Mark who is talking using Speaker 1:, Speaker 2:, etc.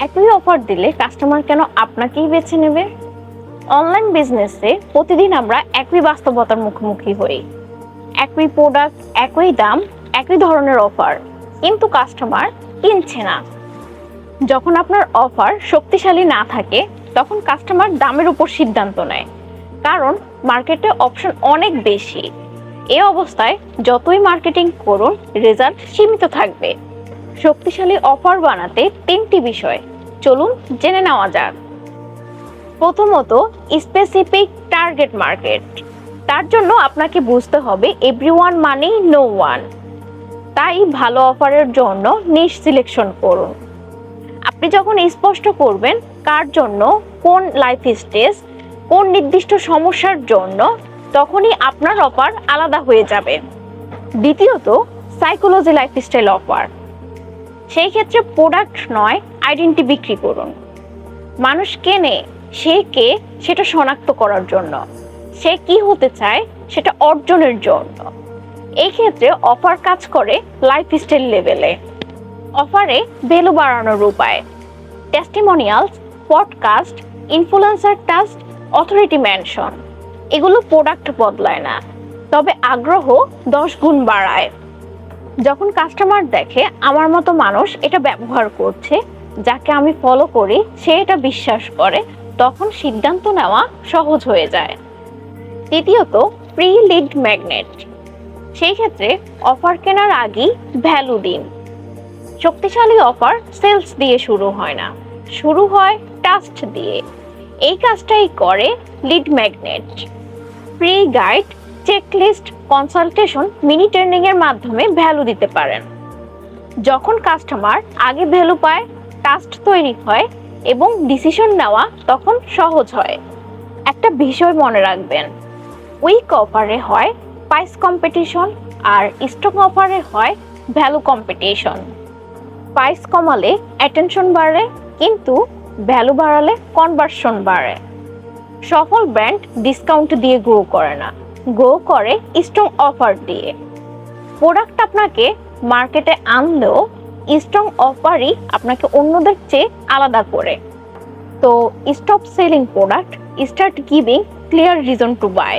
Speaker 1: একই অফার দিলে কাস্টমার কেন আপনাকেই বেছে নেবে? অনলাইন বিজনেসে প্রতিদিন আমরা একই বাস্তবতার মুখোমুখি হই। একই প্রোডাক্ট, একই দাম, একই ধরনের অফার, কিন্তু কাস্টমার কিনছে না। যখন আপনার অফার শক্তিশালী না থাকে তখন কাস্টমার দামের উপর সিদ্ধান্ত নেয়, কারণ মার্কেটে অপশন অনেক বেশি। এই অবস্থায় যতই মার্কেটিং করুন, রেজাল্ট সীমিত থাকবে। শক্তিশালী অফার বানাতে 3টি বিষয় চলুন জেনে নেওয়া যাক। প্রথমত, স্পেসিফিক টার্গেট মার্কেট। তার জন্য আপনাকে বুঝতে হবে এভরিওয়ান মানেই নো ওয়ান। তাই ভালো অফারের জন্য নিশ সিলেকশন করুন। আপনি যখন স্পষ্ট করবেন কার জন্য, কোন লাইফ স্টেজ, কোন নির্দিষ্ট সমস্যার জন্য, তখনই আপনার অফার আলাদা হয়ে যাবে। দ্বিতীয়ত, সাইকোলজি লাইফস্টাইল অফার। সেই ক্ষেত্রে প্রোডাক্ট নয়, আইডেন্টি বিক্রি করুন। মানুষ কেনে সে কে সেটা শনাক্ত করার জন্য, সে কি হতে চায় সেটা অর্জনের জন্য। এই ক্ষেত্রে অফার কাজ করে লাইফস্টাইল লেভেলে। অফারে ভ্যালু বাড়ানোর উপায়: testimonials, podcast, influencer task, authority mention. এগুলো প্রোডাক্ট বদলায় না, তবে আগ্রহ 10 গুণ বাড়ায়। যখন কাস্টমার দেখে আমার মতো মানুষ এটা ব্যবহার করছে, যাকে আমি ফলো করি সে এটা বিশ্বাস করে, তখন সিদ্ধান্ত নেওয়া সহজ হয়ে যায়। তৃতীয়ত, প্রি লিড ম্যাগনেট। সেই ক্ষেত্রে অফার কেনার আগেই ভ্যালু দিন। শক্তিশালী অফার সেলস দিয়ে শুরু হয় না, শুরু হয় ট্রাস্ট দিয়ে। এই কাজটাই করে lead magnet. Free guide, checklist, consultation, mini training এর মাধ্যমে ভ্যালু দিতে পারেন। যখন কাস্টমার আগে ভ্যালু পায়, ট্রাস্ট তৈরি হয় এবং ডিসিশন নেওয়া তখন সহজ হয়। একটা বিষয় মনে রাখবেন, উইক অফারে হয় প্রাইস কম্পিটিশন, আর স্ট্রং অফারে হয় ভ্যালু কম্পিটিশন। প্রাইস কমালে অ্যাটেনশন বাড়ে, কিন্তু ভ্যালু বাড়ালে কনভার্সন বাড়ে। সফল ব্র্যান্ড ডিসকাউন্ট দিয়ে গ্রো করে না, গ্রো করে স্ট্রং অফার দিয়ে। প্রোডাক্ট আপনাকে মার্কেটে আনলেও স্ট্রং অফারই আপনাকে অন্যদের চেয়ে আলাদা করে। তো stop selling product, start giving clear reason to by.